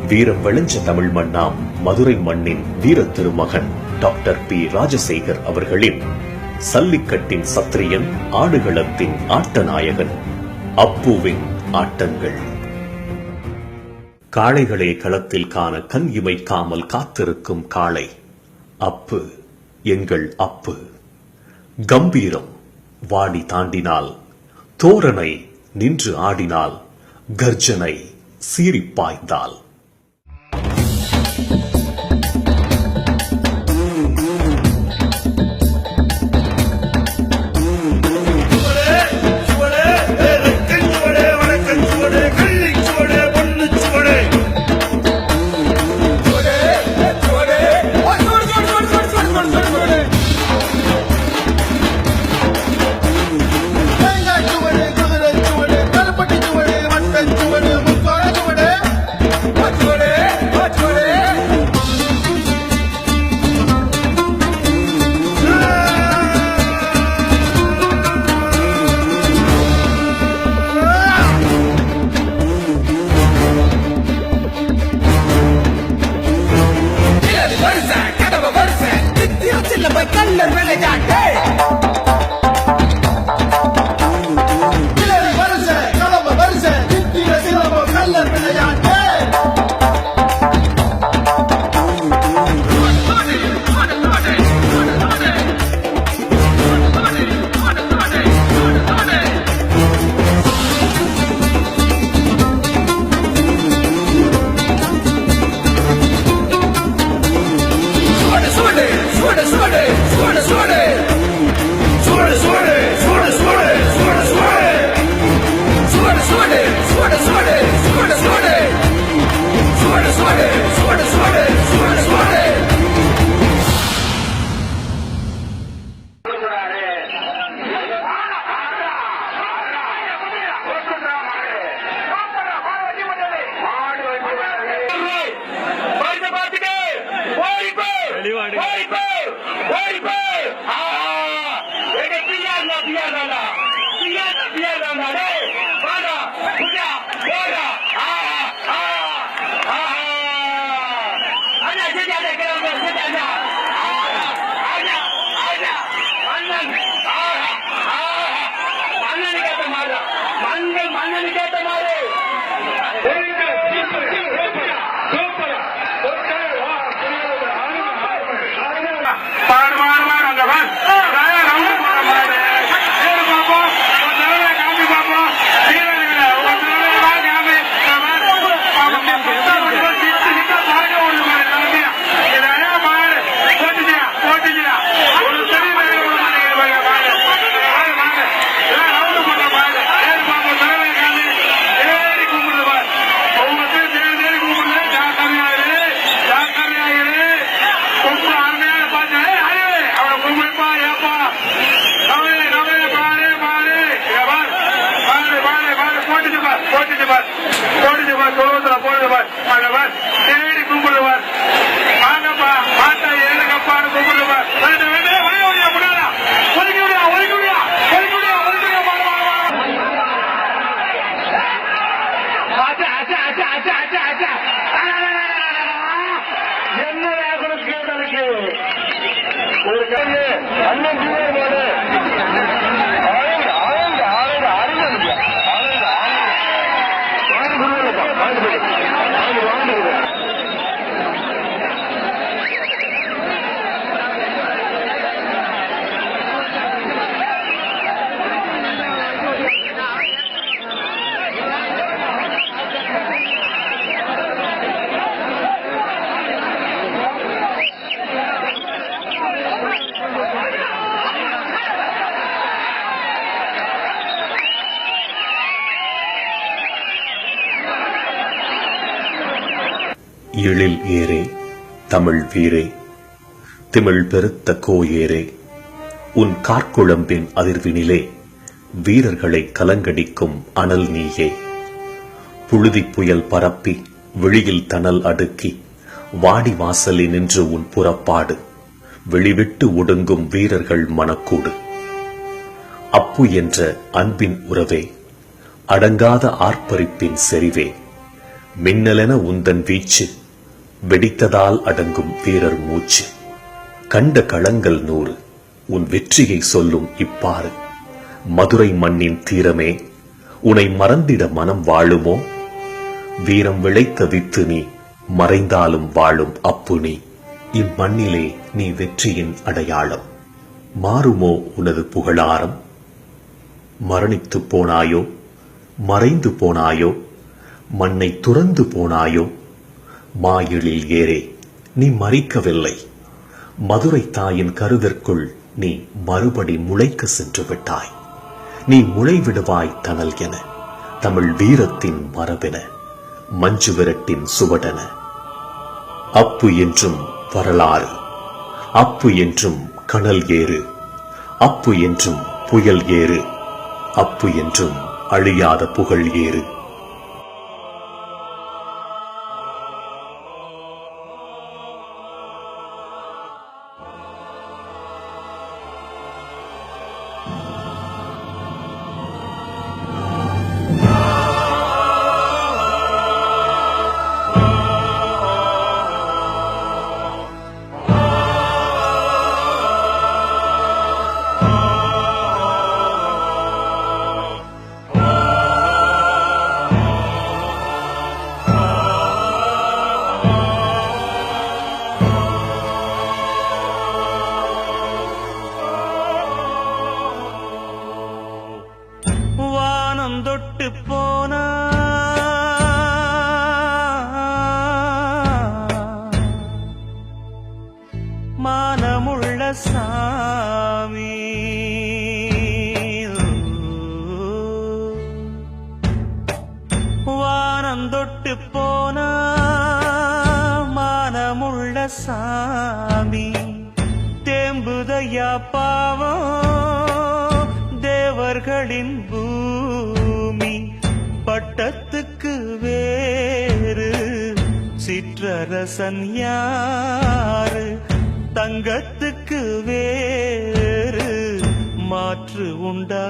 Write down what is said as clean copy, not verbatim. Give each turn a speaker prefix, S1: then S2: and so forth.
S1: வீரம் விளைஞ்ச தமிழ் மண்ணாம் மதுரை மண்ணின் வீர திருமகன் டாக்டர் பி ராஜசேகர் அவர்களின் சல்லிக்கட்டின் சத்திரியன், ஆடுகளத்தின் ஆட்டநாயகன் அப்புவின் ஆட்டங்கள். காளைகளை களத்தில் காண கண் இமைக்காமல் காத்திருக்கும் காளை அப்பு, எங்கள் அப்பு. கம்பீரம் வாடி தாண்டினால், தோரணை நின்று ஆடினால், கர்ஜனை சீறிப்பாய்ந்தால். எழில் ஏரே தமிழ் வீரே, திமிழ் பெருத்த கோயேரே, உன் கார்குழம்பின் அதிர்வினிலே வீரர்களை கலங்கடிக்கும் அனல் நீயே. புழுதி புயல் பரப்பி விழியில் தணல் அடுக்கி வாடி வாசலி நின்று உன் புறப்பாடு வெளிவிட்டு ஒடுங்கும் வீரர்கள் மனக்கூடு. அப்பு என்ற அன்பின் உறவே, அடங்காத ஆர்ப்பரிப்பின் செறிவே, மின்னலென உந்தன் வீச்சு, வெடித்ததால் அடங்கும் வீரர் மூச்சு. கண்ட களங்கள் 100 உன் வெற்றியை சொல்லும் இப்பாறு. மதுரை மண்ணின் தீரமே, உனை மறந்திட மனம் வாழுமோ? வீரம் விளைத்த வித்து நீ, மறைந்தாலும் வாழும் அப்பு நீ. இம்மண்ணிலே நீ வெற்றியின் அடையாளம். மாறுமோ உனது புகழாரம்? மரணித்து போனாயோ, மறைந்து போனாயோ, மண்ணை துறந்து போனாயோ? மாயிழில் ஏறே, நீ மறிக்கவில்லை. மதுரை தாயின் கருவிற்குள் நீ மறுபடி முளைக்க சென்று விட்டாய். நீ முளைவிடுவாய் தணல் என, தமிழ் வீரத்தின் மரபென, மஞ்சு விரட்டின் சுவடென. அப்பு என்றும் வரலாறு, அப்பு என்றும் கனல் ஏறு, அப்பு என்றும் புயல் ஏறு, அப்பு என்றும் அழியாத புகழ் ஏறு.
S2: தொட்டு போனா மானமுள்ள சாமி, வானம் தொட்டு போனா மானமுள்ள சாமி. தேம்புதையா பாவம் தேவர்களின் பூமி. பட்டத்துக்கு வேறு சிற்றரசன் யாரு? தங்கத்துக்கு வேறு மாற்று உண்டா?